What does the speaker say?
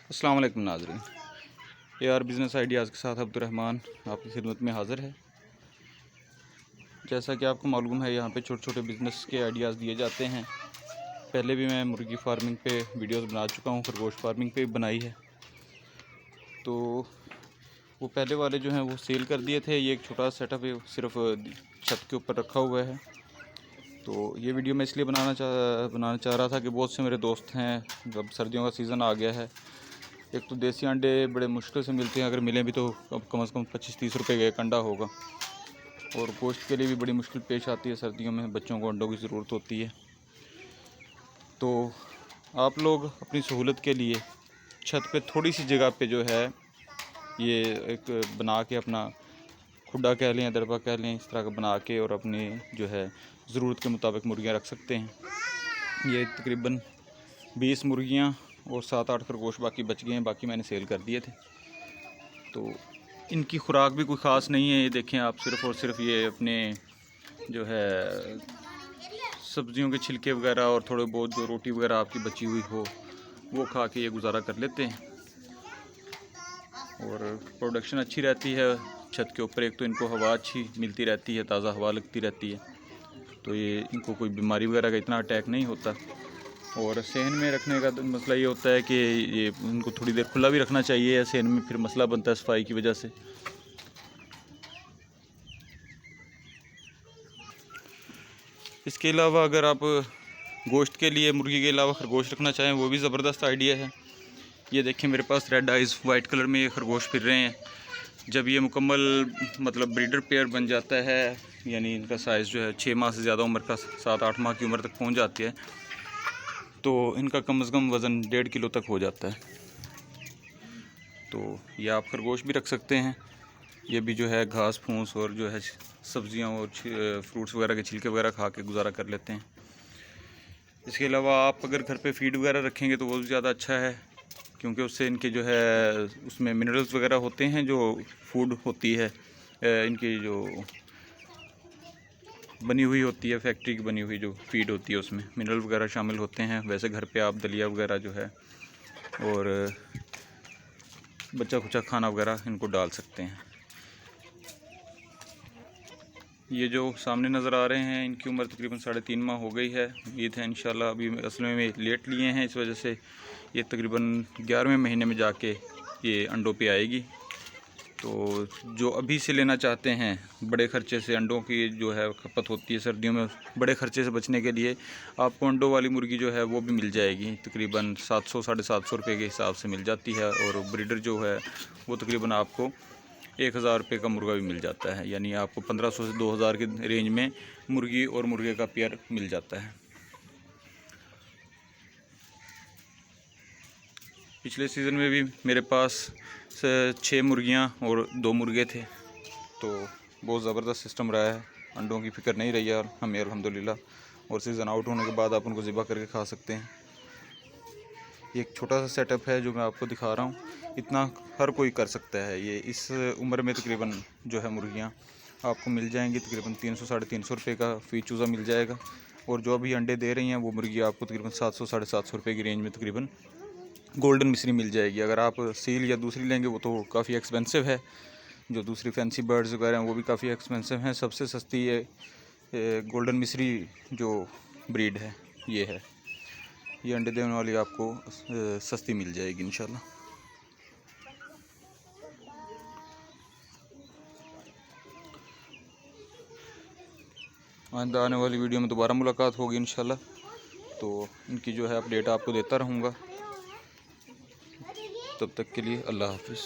अस्सलाम वालेकुम नाज़रीन, AR बिज़नेस आइडियाज़ के साथ अब्दुर्रहमान आपकी खिदमत में हाज़िर है। जैसा कि आपको मालूम है, यहाँ पे छोटे छोटे बिज़नेस के आइडियाज़ दिए जाते हैं। पहले भी मैं मुर्गी फार्मिंग पे वीडियोस बना चुका हूँ, खरगोश फार्मिंग पे भी बनाई है। तो वो पहले वाले जो हैं वो सेल कर दिए थे। ये एक छोटा सेटअप है, सिर्फ छत के ऊपर रखा हुआ है। तो ये वीडियो मैं इसलिए बनाना चाह रहा था कि बहुत से मेरे दोस्त हैं, जब सर्दियों का सीज़न आ गया है, एक तो देसी अंडे बड़े मुश्किल से मिलते हैं, अगर मिलें भी तो कम से कम 25-30 रुपए का एक अंडा होगा। और गोश्त के लिए भी बड़ी मुश्किल पेश आती है, सर्दियों में बच्चों को अंडों की ज़रूरत होती है। तो आप लोग अपनी सहूलत के लिए छत पे थोड़ी सी जगह पे जो है ये एक बना के अपना खुड्डा कह लें या दरबा कह लें, इस तरह का बना के और अपनी जो है ज़रूरत के मुताबिक मुर्गियाँ रख सकते हैं। ये तकरीबन 20 मुर्गियाँ और 7-8 खरगोश बाकी बच गए हैं, बाकी मैंने सेल कर दिए थे। तो इनकी खुराक भी कोई ख़ास नहीं है। ये देखें आप, सिर्फ़ और सिर्फ ये अपने जो है सब्ज़ियों के छिलके वगैरह और थोड़े बहुत जो रोटी वगैरह आपकी बची हुई हो वो खा के ये गुजारा कर लेते हैं। और प्रोडक्शन अच्छी रहती है छत के ऊपर। एक तो इनको हवा अच्छी मिलती रहती है, ताज़ा हवा लगती रहती है, तो ये इनको कोई बीमारी वगैरह का इतना अटैक नहीं होता। और सहन में रखने का तो मसला ये होता है कि ये उनको थोड़ी देर खुला भी रखना चाहिए, सहन में फिर मसला बनता है सफाई की वजह से। इसके अलावा अगर आप गोश्त के लिए मुर्गी के अलावा खरगोश रखना चाहें, वो भी ज़बरदस्त आइडिया है। ये देखें, मेरे पास रेड आइज़ वाइट कलर में ये खरगोश फिर रहे हैं। जब ये मुकम्मल मतलब ब्रीडर पेयर बन जाता है, यानी इनका साइज़ जो है 6 माह से ज़्यादा उम्र का, 7-8 माह की उम्र तक पहुंच जाती है, तो इनका कम से कम वज़न 1.5 किलो तक हो जाता है। तो ये आप खरगोश भी रख सकते हैं। ये भी जो है घास फूस और जो है सब्ज़ियाँ और फ्रूट्स वगैरह के छिलके वगैरह खा के गुजारा कर लेते हैं। इसके अलावा आप अगर घर पे फीड वगैरह रखेंगे तो वो भी ज़्यादा अच्छा है, क्योंकि उससे इनके जो है उसमें मिनरल्स वगैरह होते हैं, जो फूड होती है इनकी जो बनी हुई होती है, फैक्ट्री की बनी हुई जो फीड होती है, उसमें मिनरल वगैरह शामिल होते हैं। वैसे घर पे आप दलिया वगैरह जो है और बच्चा खुचा खाना वगैरह इनको डाल सकते हैं। ये जो सामने नज़र आ रहे हैं, इनकी उम्र तकरीबन 3.5 माह हो गई है। उम्मीद है इंशाल्लाह, अभी असल में लेट लिए हैं, इस वजह से ये तकरीबन 11वें महीने में जाके ये अंडों पे आएगी। तो जो अभी से लेना चाहते हैं, बड़े ख़र्चे से अंडों की जो है खपत होती है सर्दियों में, बड़े ख़र्चे से बचने के लिए आपको अंडों वाली मुर्गी जो है वो भी मिल जाएगी। तकरीबन 700-750 रुपये के हिसाब से मिल जाती है। और ब्रीडर जो है वो तकरीबन आपको 1000 रुपये का मुर्गा भी मिल जाता है, यानी आपको 1500 से 2000 के रेंज में मुर्गी और मुर्गे का पेयर मिल जाता है। पिछले सीज़न में भी मेरे पास 6 मुर्गियाँ और 2 मुर्गे थे, तो बहुत ज़बरदस्त सिस्टम रहा है। अंडों की फ़िक्र नहीं रही है हमें अल्हम्दुलिल्लाह। और सीज़न आउट होने के बाद आप उनको ज़िबा करके खा सकते हैं। ये एक छोटा सा सेटअप है जो मैं आपको दिखा रहा हूँ, इतना हर कोई कर सकता है। ये इस उम्र में तकरीबन जो है मुर्गियाँ आपको मिल जाएंगी, तकरीबन 300-350 रुपये का फ़ी चूज़ा मिल जाएगा। और जो अभी अंडे दे रही हैं वो मुर्गी आपको तकरीबन 700-750 रुपये की रेंज में तकरीबन गोल्डन मिस्री मिल जाएगी। अगर आप सील या दूसरी लेंगे वो तो काफ़ी एक्सपेंसिव है। जो दूसरी फैंसी बर्ड्स वगैरह हैं वो भी काफ़ी एक्सपेंसिव हैं। सबसे सस्ती ये गोल्डन मिस्री जो ब्रीड है ये है। ये अंडे देने वाली आपको सस्ती मिल जाएगी इंशाल्लाह। आइंदा आने वाली वीडियो में दोबारा मुलाकात होगी इंशाल्लाह। तो इनकी जो है अपडेट आपको देता रहूँगा। तब तक के लिए अल्लाह हाफ़िज़।